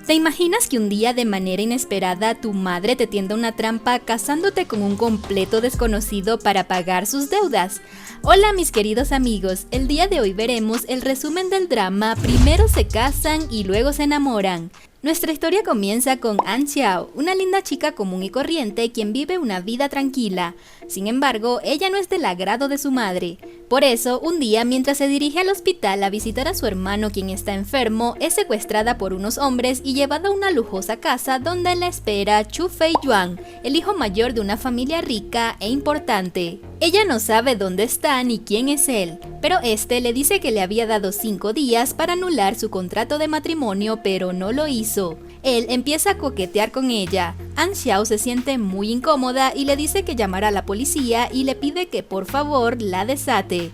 ¿Te imaginas que un día de manera inesperada tu madre te tienda una trampa casándote con un completo desconocido para pagar sus deudas? Hola mis queridos amigos, el día de hoy veremos el resumen del drama Primero se casan y luego se enamoran. Nuestra historia comienza con An Xiao, una linda chica común y corriente quien vive una vida tranquila. Sin embargo, ella no es del agrado de su madre. Por eso, un día mientras se dirige al hospital a visitar a su hermano quien está enfermo, es secuestrada por unos hombres y llevada a una lujosa casa donde la espera Chu Feiyuan, el hijo mayor de una familia rica e importante. Ella no sabe dónde está ni quién es él, pero este le dice que le había dado 5 días para anular su contrato de matrimonio, pero no lo hizo. Él empieza a coquetear con ella. An Xiao se siente muy incómoda y le dice que llamará a la policía y le pide que por favor la desate.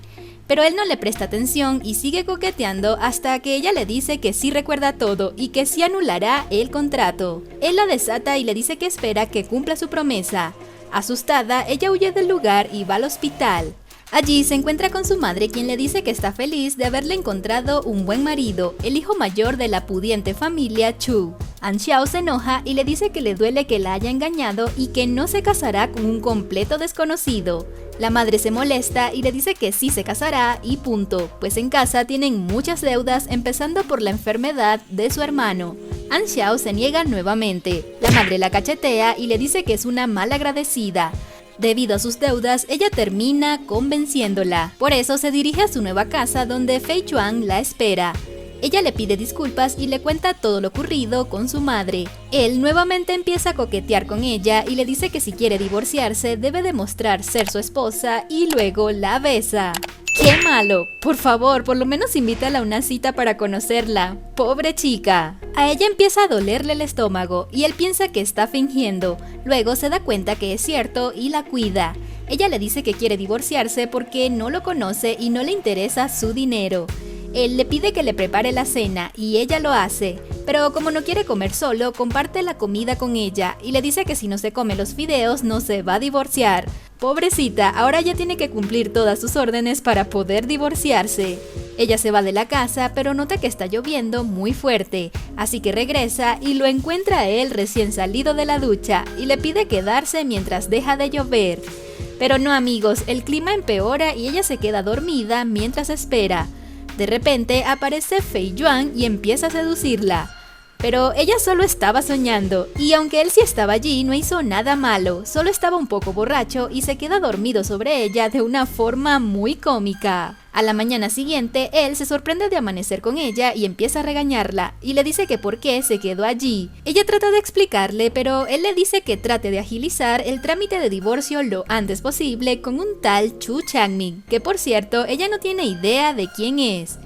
Pero él no le presta atención y sigue coqueteando hasta que ella le dice que sí recuerda todo y que sí anulará el contrato. Él la desata y le dice que espera que cumpla su promesa. Asustada, ella huye del lugar y va al hospital. Allí se encuentra con su madre quien le dice que está feliz de haberle encontrado un buen marido, el hijo mayor de la pudiente familia Chu. An Xiao se enoja y le dice que le duele que la haya engañado y que no se casará con un completo desconocido. La madre se molesta y le dice que sí se casará y punto, pues en casa tienen muchas deudas empezando por la enfermedad de su hermano. An Xiao se niega nuevamente. La madre la cachetea y le dice que es una malagradecida. Debido a sus deudas, ella termina convenciéndola. Por eso se dirige a su nueva casa donde Fei Yuan la espera. Ella le pide disculpas y le cuenta todo lo ocurrido con su madre. Él nuevamente empieza a coquetear con ella y le dice que si quiere divorciarse debe demostrar ser su esposa y luego la besa. ¡Qué malo! Por favor, por lo menos invítala a una cita para conocerla. ¡Pobre chica! A ella empieza a dolerle el estómago y él piensa que está fingiendo. Luego se da cuenta que es cierto y la cuida. Ella le dice que quiere divorciarse porque no lo conoce y no le interesa su dinero. Él le pide que le prepare la cena y ella lo hace, pero como no quiere comer solo, comparte la comida con ella y le dice que si no se come los fideos no se va a divorciar. Pobrecita, ahora ya tiene que cumplir todas sus órdenes para poder divorciarse. Ella se va de la casa, pero nota que está lloviendo muy fuerte, así que regresa y lo encuentra a él recién salido de la ducha y le pide quedarse mientras deja de llover. Pero no amigos, el clima empeora y ella se queda dormida mientras espera. De repente aparece Fei Yuan y empieza a seducirla. Pero ella solo estaba soñando, y aunque él sí estaba allí, no hizo nada malo, solo estaba un poco borracho y se queda dormido sobre ella de una forma muy cómica. A la mañana siguiente, él se sorprende de amanecer con ella y empieza a regañarla, y le dice que por qué se quedó allí. Ella trata de explicarle, pero él le dice que trate de agilizar el trámite de divorcio lo antes posible con un tal Chu Changming, que por cierto, ella no tiene idea de quién es.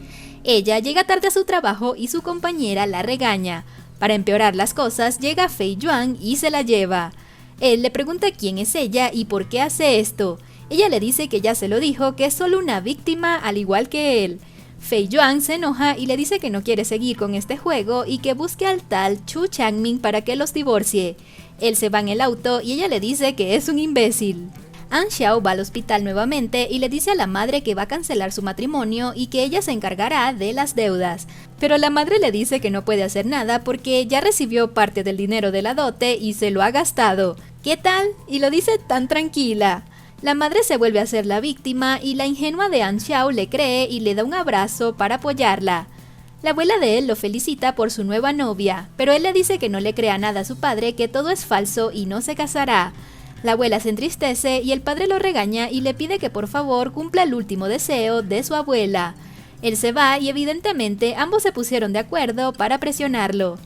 Ella llega tarde a su trabajo y su compañera la regaña. Para empeorar las cosas, llega Fei Yuan y se la lleva. Él le pregunta quién es ella y por qué hace esto. Ella le dice que ya se lo dijo, que es solo una víctima al igual que él. Fei Yuan se enoja y le dice que no quiere seguir con este juego y que busque al tal Chu Changming para que los divorcie. Él se va en el auto y ella le dice que es un imbécil. An Xiao va al hospital nuevamente y le dice a la madre que va a cancelar su matrimonio y que ella se encargará de las deudas. Pero la madre le dice que no puede hacer nada porque ya recibió parte del dinero de la dote y se lo ha gastado. ¿Qué tal? Y lo dice tan tranquila. La madre se vuelve a ser la víctima y la ingenua de An Xiao le cree y le da un abrazo para apoyarla. La abuela de él lo felicita por su nueva novia, pero él le dice que no le crea nada a su padre, que todo es falso y no se casará. La abuela se entristece y el padre lo regaña y le pide que por favor cumpla el último deseo de su abuela. Él se va y evidentemente ambos se pusieron de acuerdo para presionarlo.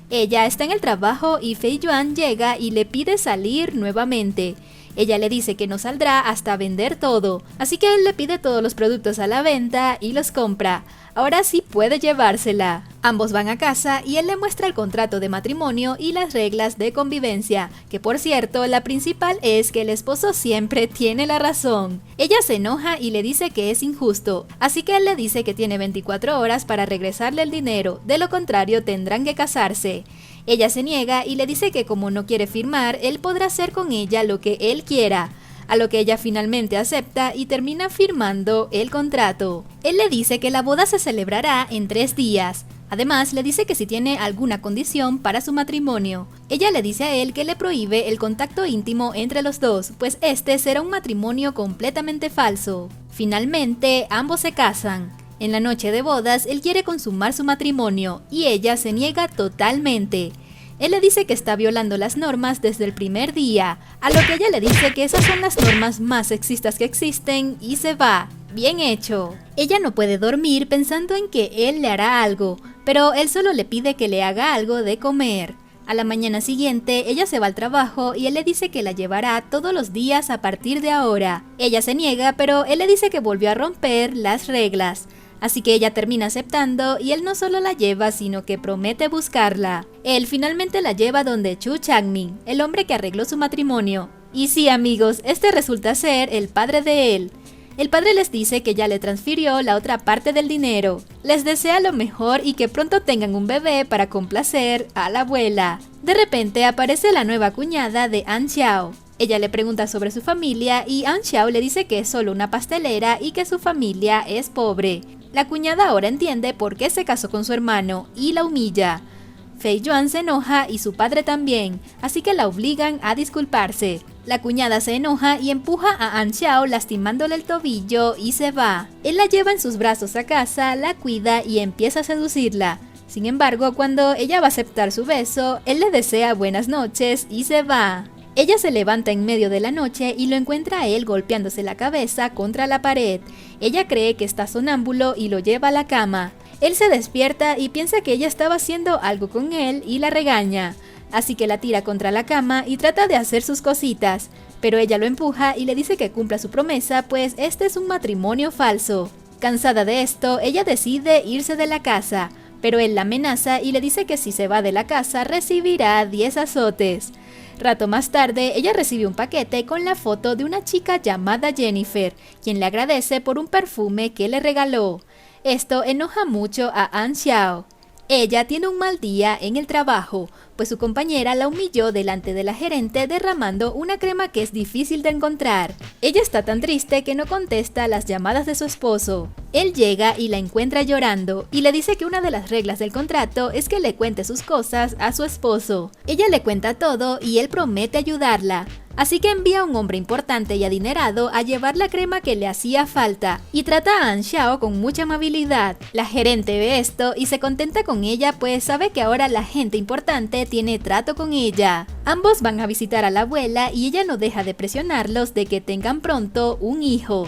Ella está en el trabajo y Fei Yuan llega y le pide salir nuevamente. Ella le dice que no saldrá hasta vender todo, así que él le pide todos los productos a la venta y los compra. Ahora sí puede llevársela. Ambos van a casa y él le muestra el contrato de matrimonio y las reglas de convivencia, que por cierto, la principal es que el esposo siempre tiene la razón. Ella se enoja y le dice que es injusto, así que él le dice que tiene 24 horas para regresarle el dinero, de lo contrario tendrán que casarse. Ella se niega y le dice que como no quiere firmar, él podrá hacer con ella lo que él quiera. A lo que ella finalmente acepta y termina firmando el contrato. Él le dice que la boda se celebrará en 3 días. Además, le dice que si tiene alguna condición para su matrimonio. Ella le dice a él que le prohíbe el contacto íntimo entre los dos, pues este será un matrimonio completamente falso. Finalmente, ambos se casan. En la noche de bodas, él quiere consumar su matrimonio y ella se niega totalmente. Él le dice que está violando las normas desde el primer día, a lo que ella le dice que esas son las normas más sexistas que existen y se va. Bien hecho. Ella no puede dormir pensando en que él le hará algo, pero él solo le pide que le haga algo de comer. A la mañana siguiente, ella se va al trabajo y él le dice que la llevará todos los días a partir de ahora. Ella se niega, pero él le dice que volvió a romper las reglas. Así que ella termina aceptando y él no solo la lleva, sino que promete buscarla. Él finalmente la lleva donde Chu Changmin, el hombre que arregló su matrimonio. Y sí, amigos, este resulta ser el padre de él. El padre les dice que ya le transfirió la otra parte del dinero. Les desea lo mejor y que pronto tengan un bebé para complacer a la abuela. De repente aparece la nueva cuñada de An Xiao. Ella le pregunta sobre su familia y An Xiao le dice que es solo una pastelera y que su familia es pobre. La cuñada ahora entiende por qué se casó con su hermano y la humilla. Fei Yuan se enoja y su padre también, así que la obligan a disculparse. La cuñada se enoja y empuja a An Xiao lastimándole el tobillo y se va. Él la lleva en sus brazos a casa, la cuida y empieza a seducirla. Sin embargo, cuando ella va a aceptar su beso, él le desea buenas noches y se va. Ella se levanta en medio de la noche y lo encuentra a él golpeándose la cabeza contra la pared. Ella cree que está sonámbulo y lo lleva a la cama. Él se despierta y piensa que ella estaba haciendo algo con él y la regaña. Así que la tira contra la cama y trata de hacer sus cositas. Pero ella lo empuja y le dice que cumpla su promesa, pues este es un matrimonio falso. Cansada de esto, ella decide irse de la casa. Pero él la amenaza y le dice que si se va de la casa recibirá 10 azotes. Rato más tarde, ella recibe un paquete con la foto de una chica llamada Jennifer, quien le agradece por un perfume que le regaló. Esto enoja mucho a An Xiao. Ella tiene un mal día en el trabajo, pues su compañera la humilló delante de la gerente derramando una crema que es difícil de encontrar. Ella está tan triste que no contesta las llamadas de su esposo. Él llega y la encuentra llorando y le dice que una de las reglas del contrato es que le cuente sus cosas a su esposo. Ella le cuenta todo y él promete ayudarla. Así que envía a un hombre importante y adinerado a llevar la crema que le hacía falta y trata a An Xiao con mucha amabilidad. La gerente ve esto y se contenta con ella, pues sabe que ahora la gente importante tiene trato con ella. Ambos van a visitar a la abuela y ella no deja de presionarlos de que tengan pronto un hijo.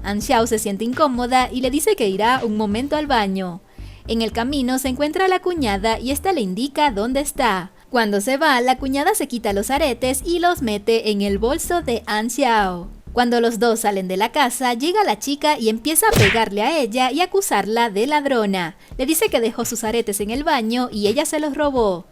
An Xiao se siente incómoda y le dice que irá un momento al baño. En el camino se encuentra a la cuñada y esta le indica dónde está. Cuando se va, la cuñada se quita los aretes y los mete en el bolso de An Xiao. Cuando los dos salen de la casa, llega la chica y empieza a pegarle a ella y acusarla de ladrona. Le dice que dejó sus aretes en el baño y ella se los robó.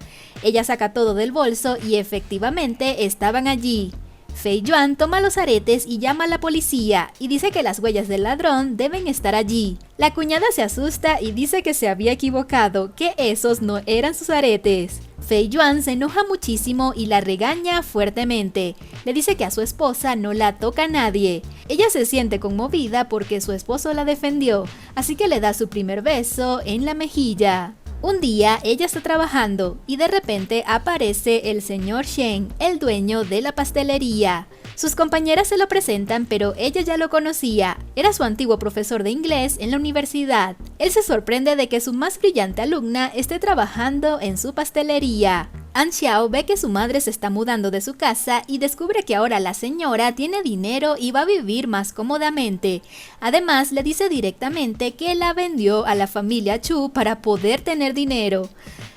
Ella saca todo del bolso y efectivamente estaban allí. Fei Yuan toma los aretes y llama a la policía y dice que las huellas del ladrón deben estar allí. La cuñada se asusta y dice que se había equivocado, que esos no eran sus aretes. Fei Yuan se enoja muchísimo y la regaña fuertemente. Le dice que a su esposa no la toca nadie. Ella se siente conmovida porque su esposo la defendió, así que le da su primer beso en la mejilla. Un día ella está trabajando y de repente aparece el señor Shen, el dueño de la pastelería. Sus compañeras se lo presentan, pero ella ya lo conocía. Era su antiguo profesor de inglés en la universidad. Él se sorprende de que su más brillante alumna esté trabajando en su pastelería. An Xiao ve que su madre se está mudando de su casa y descubre que ahora la señora tiene dinero y va a vivir más cómodamente. Además, le dice directamente que la vendió a la familia Chu para poder tener dinero.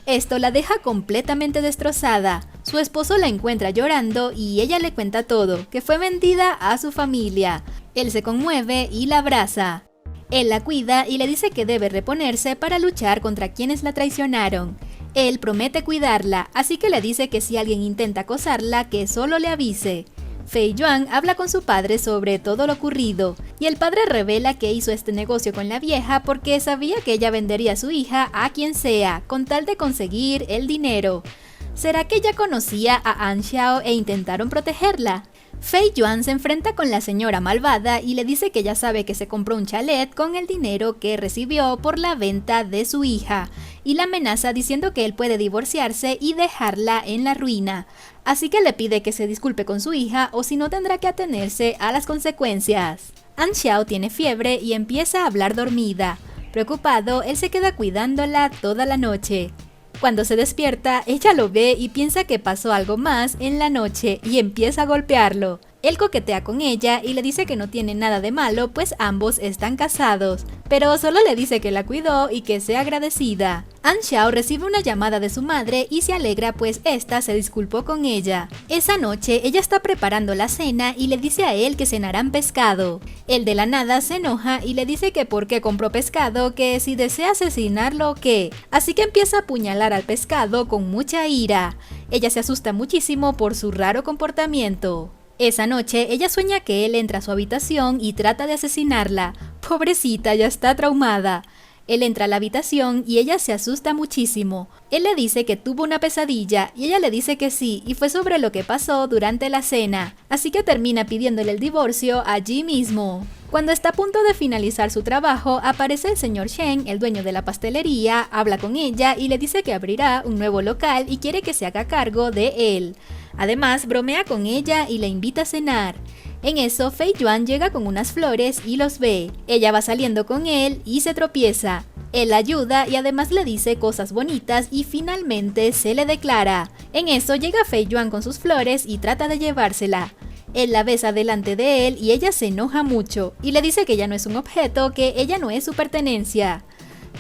Esto la deja completamente destrozada. Su esposo la encuentra llorando y ella le cuenta todo, que fue vendida a su familia. Él se conmueve y la abraza. Él la cuida y le dice que debe reponerse para luchar contra quienes la traicionaron. Él promete cuidarla, así que le dice que si alguien intenta acosarla, que solo le avise. Fei Yuan habla con su padre sobre todo lo ocurrido, y el padre revela que hizo este negocio con la vieja porque sabía que ella vendería a su hija a quien sea, con tal de conseguir el dinero. ¿Será que ella conocía a An Xiao e intentaron protegerla? Fei Yuan se enfrenta con la señora malvada y le dice que ya sabe que se compró un chalet con el dinero que recibió por la venta de su hija, y la amenaza diciendo que él puede divorciarse y dejarla en la ruina. Así que le pide que se disculpe con su hija o si no tendrá que atenerse a las consecuencias. An Xiao tiene fiebre y empieza a hablar dormida. Preocupado, él se queda cuidándola toda la noche. Cuando se despierta, ella lo ve y piensa que pasó algo más en la noche y empieza a golpearlo. Él coquetea con ella y le dice que no tiene nada de malo, pues ambos están casados, pero solo le dice que la cuidó y que sea agradecida. An Xiao recibe una llamada de su madre y se alegra pues esta se disculpó con ella. Esa noche ella está preparando la cena y le dice a él que cenarán pescado. Él de la nada se enoja y le dice que por qué compró pescado, que si desea asesinarlo o qué. Así que empieza a apuñalar al pescado con mucha ira. Ella se asusta muchísimo por su raro comportamiento. Esa noche, ella sueña que él entra a su habitación y trata de asesinarla. Pobrecita, ya está traumada. Él entra a la habitación y ella se asusta muchísimo. Él le dice que tuvo una pesadilla y ella le dice que sí, y fue sobre lo que pasó durante la cena. Así que termina pidiéndole el divorcio allí mismo. Cuando está a punto de finalizar su trabajo, aparece el señor Shen, el dueño de la pastelería, habla con ella y le dice que abrirá un nuevo local y quiere que se haga cargo de él. Además, bromea con ella y la invita a cenar. En eso, Fei Yuan llega con unas flores y los ve. Ella va saliendo con él y se tropieza. Él la ayuda y además le dice cosas bonitas y finalmente se le declara. En eso llega Fei Yuan con sus flores y trata de llevársela. Él la besa delante de él y ella se enoja mucho y le dice que ya no es un objeto, que ella no es su pertenencia.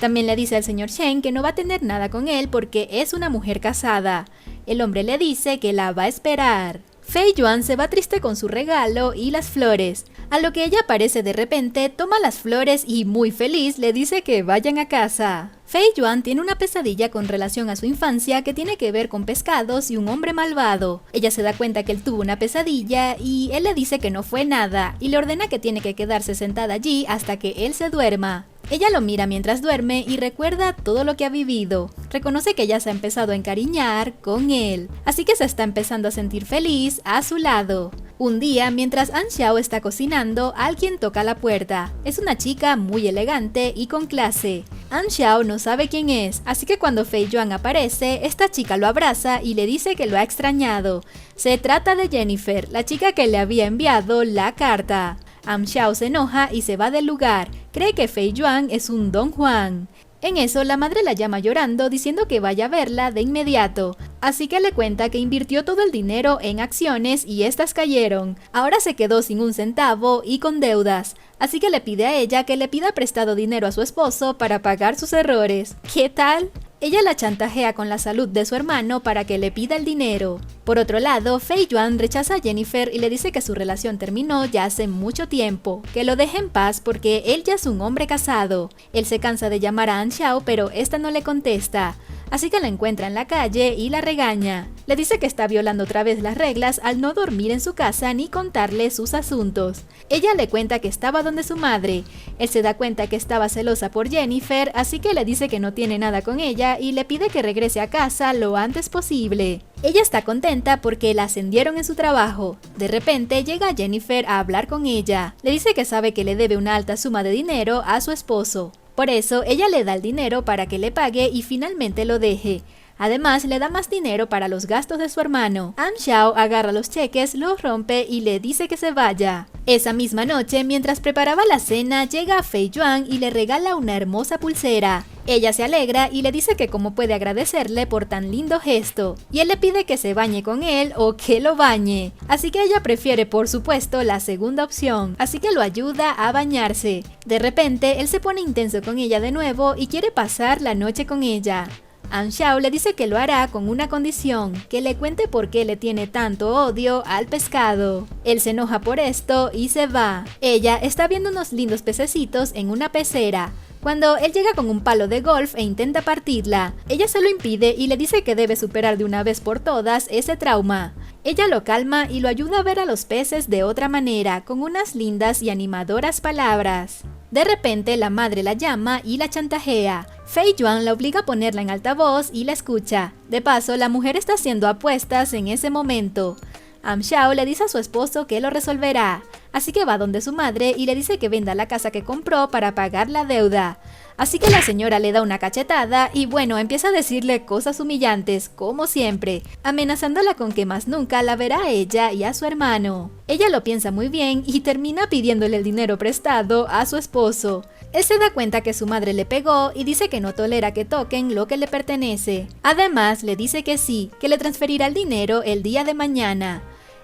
También le dice al señor Shen que no va a tener nada con él porque es una mujer casada. El hombre le dice que la va a esperar. Fei Yuan se va triste con su regalo y las flores, a lo que ella aparece de repente, toma las flores y muy feliz le dice que vayan a casa. Fei Yuan tiene una pesadilla con relación a su infancia que tiene que ver con pescados y un hombre malvado. Ella se da cuenta que él tuvo una pesadilla y él le dice que no fue nada y le ordena que tiene que quedarse sentada allí hasta que él se duerma. Ella lo mira mientras duerme y recuerda todo lo que ha vivido. Reconoce que ya se ha empezado a encariñar con él, así que se está empezando a sentir feliz a su lado. Un día, mientras An Xiao está cocinando, alguien toca la puerta. Es una chica muy elegante y con clase. An Xiao no sabe quién es, así que cuando Fei Yuan aparece, esta chica lo abraza y le dice que lo ha extrañado. Se trata de Jennifer, la chica que le había enviado la carta. An Xiao se enoja y se va del lugar. Cree que Fei Yuan es un Don Juan. En eso, la madre la llama llorando diciendo que vaya a verla de inmediato. Así que le cuenta que invirtió todo el dinero en acciones y estas cayeron. Ahora se quedó sin un centavo y con deudas. Así que le pide a ella que le pida prestado dinero a su esposo para pagar sus errores. ¿Qué tal? Ella la chantajea con la salud de su hermano para que le pida el dinero. Por otro lado, Fei Yuan rechaza a Jennifer y le dice que su relación terminó ya hace mucho tiempo, que lo deje en paz porque él ya es un hombre casado. Él se cansa de llamar a An Xiao, pero esta no le contesta. Así que la encuentra en la calle y la regaña. Le dice que está violando otra vez las reglas al no dormir en su casa ni contarle sus asuntos. Ella le cuenta que estaba donde su madre. Él se da cuenta que estaba celosa por Jennifer, así que le dice que no tiene nada con ella y le pide que regrese a casa lo antes posible. Ella está contenta porque la ascendieron en su trabajo. De repente llega Jennifer a hablar con ella. Le dice que sabe que le debe una alta suma de dinero a su esposo. Por eso, ella le da el dinero para que le pague y finalmente lo deje. Además, le da más dinero para los gastos de su hermano. An Xiao agarra los cheques, los rompe y le dice que se vaya. Esa misma noche, mientras preparaba la cena, llega Fei Yuan y le regala una hermosa pulsera. Ella se alegra y le dice que cómo puede agradecerle por tan lindo gesto. Y él le pide que se bañe con él o que lo bañe. Así que ella prefiere, por supuesto, la segunda opción. Así que lo ayuda a bañarse. De repente, él se pone intenso con ella de nuevo y quiere pasar la noche con ella. An Xiao le dice que lo hará con una condición, que le cuente por qué le tiene tanto odio al pescado. Él se enoja por esto y se va. Ella está viendo unos lindos pececitos en una pecera, cuando él llega con un palo de golf e intenta partirla. Ella se lo impide y le dice que debe superar de una vez por todas ese trauma. Ella lo calma y lo ayuda a ver a los peces de otra manera, con unas lindas y animadoras palabras. De repente, la madre la llama y la chantajea. Fei Yuan la obliga a ponerla en altavoz y la escucha. De paso, la mujer está haciendo apuestas en ese momento. Xiao le dice a su esposo que lo resolverá, así que va donde su madre y le dice que venda la casa que compró para pagar la deuda. Así que la señora le da una cachetada y bueno, empieza a decirle cosas humillantes, como siempre, amenazándola con que más nunca la verá a ella y a su hermano. Ella lo piensa muy bien y termina pidiéndole el dinero prestado a su esposo. Él se da cuenta que su madre le pegó y dice que no tolera que toquen lo que le pertenece. Además, le dice que sí, que le transferirá el dinero el día de mañana.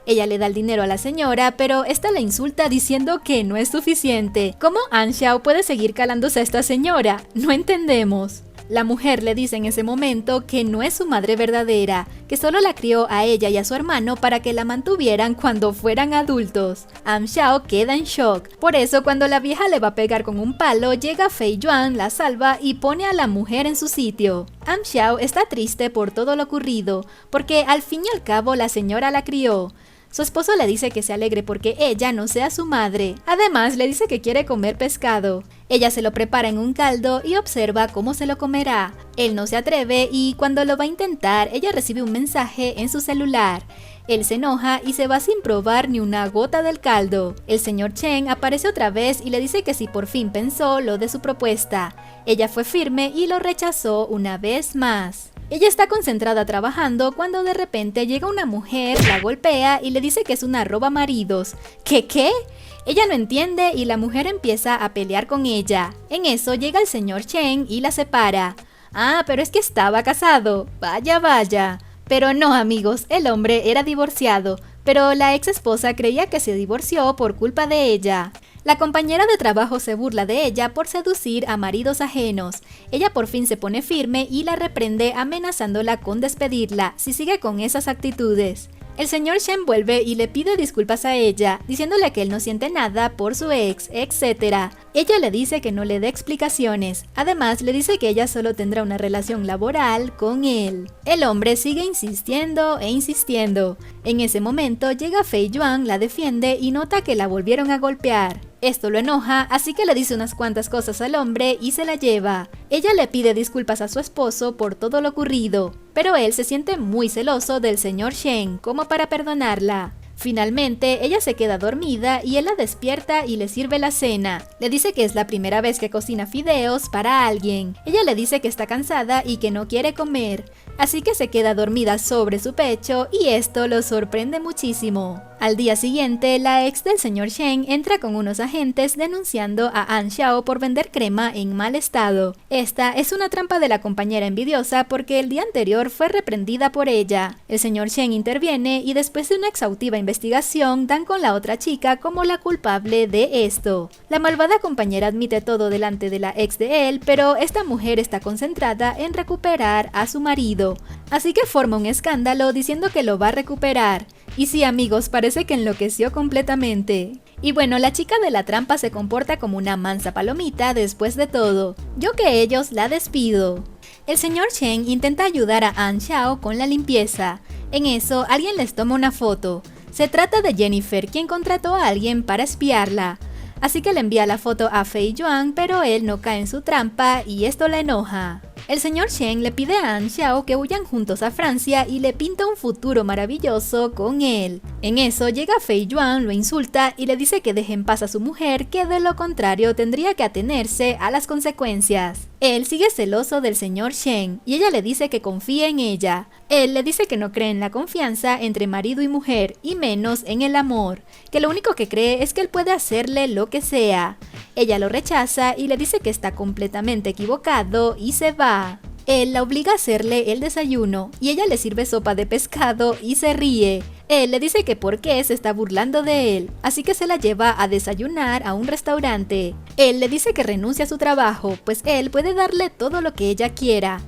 Ella le da el dinero a la señora, pero esta la insulta diciendo que no es suficiente. ¿Cómo Xiao puede seguir calándose a esta señora? No entendemos. La mujer le dice en ese momento que no es su madre verdadera, que solo la crió a ella y a su hermano para que la mantuvieran cuando fueran adultos. Xiao queda en shock. Por eso, cuando la vieja le va a pegar con un palo, llega Fei Yuan, la salva y pone a la mujer en su sitio. Xiao está triste por todo lo ocurrido, porque al fin y al cabo la señora la crió. Su esposo le dice que se alegre porque ella no sea su madre. Además, le dice que quiere comer pescado. Ella se lo prepara en un caldo y observa cómo se lo comerá. Él no se atreve y cuando lo va a intentar, ella recibe un mensaje en su celular. Él se enoja y se va sin probar ni una gota del caldo. El señor Chen aparece otra vez y le dice que si por fin pensó lo de su propuesta. Ella fue firme y lo rechazó una vez más. Ella está concentrada trabajando cuando de repente llega una mujer, la golpea y le dice que es una robamaridos. ¿Qué? Ella no entiende y la mujer empieza a pelear con ella. En eso llega el señor Chen y la separa. Ah, pero es que estaba casado. Vaya. Pero no, amigos, el hombre era divorciado, pero la ex esposa creía que se divorció por culpa de ella. La compañera de trabajo se burla de ella por seducir a maridos ajenos. Ella por fin se pone firme y la reprende amenazándola con despedirla si sigue con esas actitudes. El señor Shen vuelve y le pide disculpas a ella, diciéndole que él no siente nada por su ex, etc. Ella le dice que no le dé explicaciones. Además, le dice que ella solo tendrá una relación laboral con él. El hombre sigue insistiendo e insistiendo. En ese momento llega Fei Yuan, la defiende y nota que la volvieron a golpear. Esto lo enoja, así que le dice unas cuantas cosas al hombre y se la lleva. Ella le pide disculpas a su esposo por todo lo ocurrido, pero él se siente muy celoso del señor Shen como para perdonarla. Finalmente, ella se queda dormida y él la despierta y le sirve la cena. Le dice que es la primera vez que cocina fideos para alguien. Ella le dice que está cansada y que no quiere comer, así que se queda dormida sobre su pecho y esto lo sorprende muchísimo. Al día siguiente, la ex del señor Shen entra con unos agentes denunciando a Xiao por vender crema en mal estado. Esta es una trampa de la compañera envidiosa porque el día anterior fue reprendida por ella. El señor Shen interviene y después de una exhaustiva investigación dan con la otra chica como la culpable de esto. La malvada compañera admite todo delante de la ex de él, pero esta mujer está concentrada en recuperar a su marido, así que forma un escándalo diciendo que lo va a recuperar. Y sí, amigos, parece que enloqueció completamente. Y bueno, la chica de la trampa se comporta como una mansa palomita después de todo. Yo que ellos la despido. El señor Chen intenta ayudar a Xiao con la limpieza. En eso, alguien les toma una foto. Se trata de Jennifer, quien contrató a alguien para espiarla. Así que le envía la foto a Fei Yuan, pero él no cae en su trampa y esto la enoja. El señor Shen le pide a Xiao que huyan juntos a Francia y le pinta un futuro maravilloso con él. En eso llega Fei Yuan, lo insulta y le dice que deje en paz a su mujer, que de lo contrario tendría que atenerse a las consecuencias. Él sigue celoso del señor Shen y ella le dice que confíe en ella. Él le dice que no cree en la confianza entre marido y mujer y menos en el amor, que lo único que cree es que él puede hacerle lo que sea. Ella lo rechaza y le dice que está completamente equivocado y se va. Él la obliga a hacerle el desayuno y ella le sirve sopa de pescado y se ríe. Él le dice que por qué se está burlando de él, así que se la lleva a desayunar a un restaurante. Él le dice que renuncia a su trabajo, pues él puede darle todo lo que ella quiera.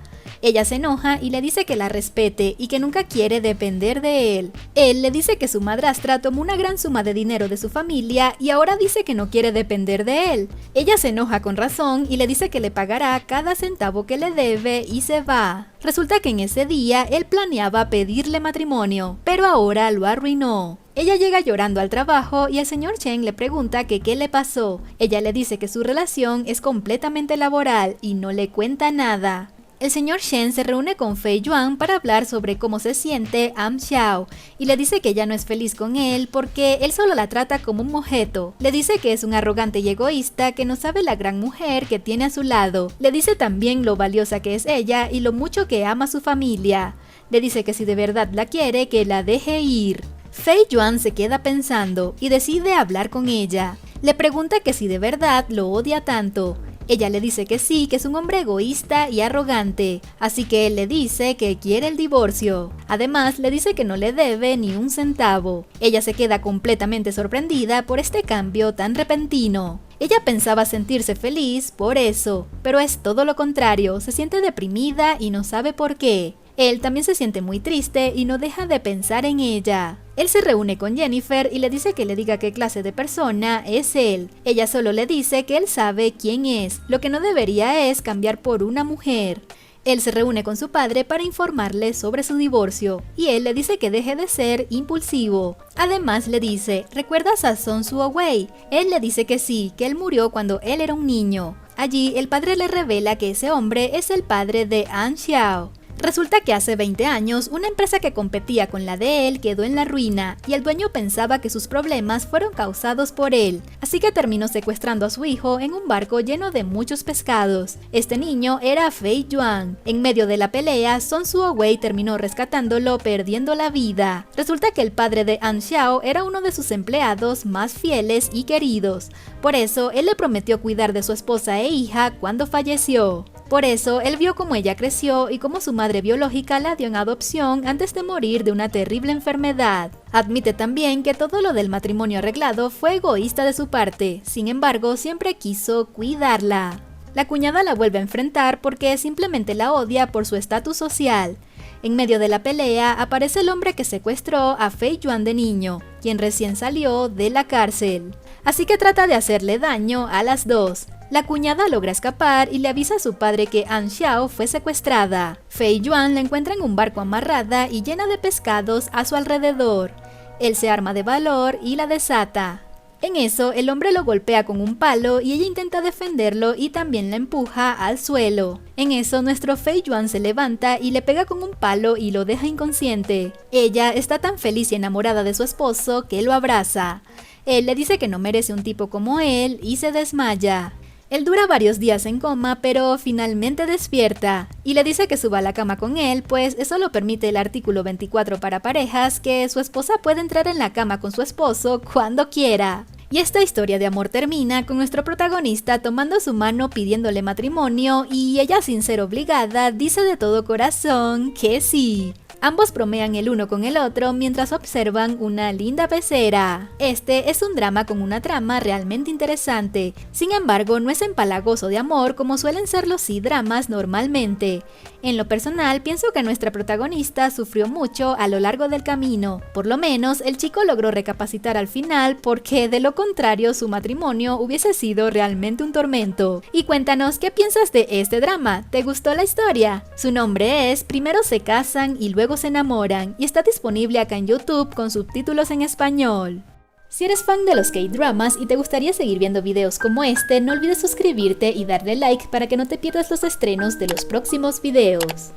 Ella se enoja y le dice que la respete y que nunca quiere depender de él. Él le dice que su madrastra tomó una gran suma de dinero de su familia y ahora dice que no quiere depender de él. Ella se enoja con razón y le dice que le pagará cada centavo que le debe y se va. Resulta que en ese día él planeaba pedirle matrimonio, pero ahora lo arruinó. Ella llega llorando al trabajo y el señor Chen le pregunta que qué le pasó. Ella le dice que su relación es completamente laboral y no le cuenta nada. El señor Shen se reúne con Fei Yuan para hablar sobre cómo se siente Am Xiao y le dice que ella no es feliz con él porque él solo la trata como un mojeto. Le dice que es un arrogante y egoísta que no sabe la gran mujer que tiene a su lado. Le dice también lo valiosa que es ella y lo mucho que ama a su familia. Le dice que si de verdad la quiere, que la deje ir. Fei Yuan se queda pensando y decide hablar con ella. Le pregunta que si de verdad lo odia tanto. Ella le dice que sí, que es un hombre egoísta y arrogante, así que él le dice que quiere el divorcio. Además, le dice que no le debe ni un centavo. Ella se queda completamente sorprendida por este cambio tan repentino. Ella pensaba sentirse feliz por eso, pero es todo lo contrario, se siente deprimida y no sabe por qué. Él también se siente muy triste y no deja de pensar en ella. Él se reúne con Jennifer y le dice que le diga qué clase de persona es él. Ella solo le dice que él sabe quién es, lo que no debería es cambiar por una mujer. Él se reúne con su padre para informarle sobre su divorcio, y él le dice que deje de ser impulsivo. Además le dice, ¿recuerdas a Song Suo-wei? Él le dice que sí, que él murió cuando él era un niño. Allí el padre le revela que ese hombre es el padre de Am Xiao. Resulta que hace 20 años, una empresa que competía con la de él quedó en la ruina y el dueño pensaba que sus problemas fueron causados por él, así que terminó secuestrando a su hijo en un barco lleno de muchos pescados. Este niño era Fei Yuan. En medio de la pelea, Song Suo-wei terminó rescatándolo perdiendo la vida. Resulta que el padre de Am Xiao era uno de sus empleados más fieles y queridos. Por eso, él le prometió cuidar de su esposa e hija cuando falleció. Por eso, él vio cómo ella creció y cómo su madre biológica la dio en adopción antes de morir de una terrible enfermedad. Admite también que todo lo del matrimonio arreglado fue egoísta de su parte, sin embargo, siempre quiso cuidarla. La cuñada la vuelve a enfrentar porque simplemente la odia por su estatus social. En medio de la pelea aparece el hombre que secuestró a Fei Yuan de niño, quien recién salió de la cárcel. Así que trata de hacerle daño a las dos. La cuñada logra escapar y le avisa a su padre que Am Xiao fue secuestrada. Fei Yuan la encuentra en un barco amarrada y llena de pescados a su alrededor. Él se arma de valor y la desata. En eso, el hombre lo golpea con un palo y ella intenta defenderlo y también la empuja al suelo. En eso, nuestro Fei Yuan se levanta y le pega con un palo y lo deja inconsciente. Ella está tan feliz y enamorada de su esposo que lo abraza. Él le dice que no merece un tipo como él y se desmaya. Él dura varios días en coma, pero finalmente despierta y le dice que suba a la cama con él, pues eso lo permite el artículo 24 para parejas, que su esposa puede entrar en la cama con su esposo cuando quiera. Y esta historia de amor termina con nuestro protagonista tomando su mano pidiéndole matrimonio y ella, sin ser obligada, dice de todo corazón que sí. Ambos bromean el uno con el otro mientras observan una linda pecera. Este es un drama con una trama realmente interesante, sin embargo no es empalagoso de amor como suelen ser los C-dramas normalmente. En lo personal, pienso que nuestra protagonista sufrió mucho a lo largo del camino. Por lo menos, el chico logró recapacitar al final porque, de lo contrario, su matrimonio hubiese sido realmente un tormento. Y cuéntanos, ¿qué piensas de este drama? ¿Te gustó la historia? Su nombre es Primero se casan y luego se enamoran y está disponible acá en YouTube con subtítulos en español. Si eres fan de los K-dramas y te gustaría seguir viendo videos como este, no olvides suscribirte y darle like para que no te pierdas los estrenos de los próximos videos.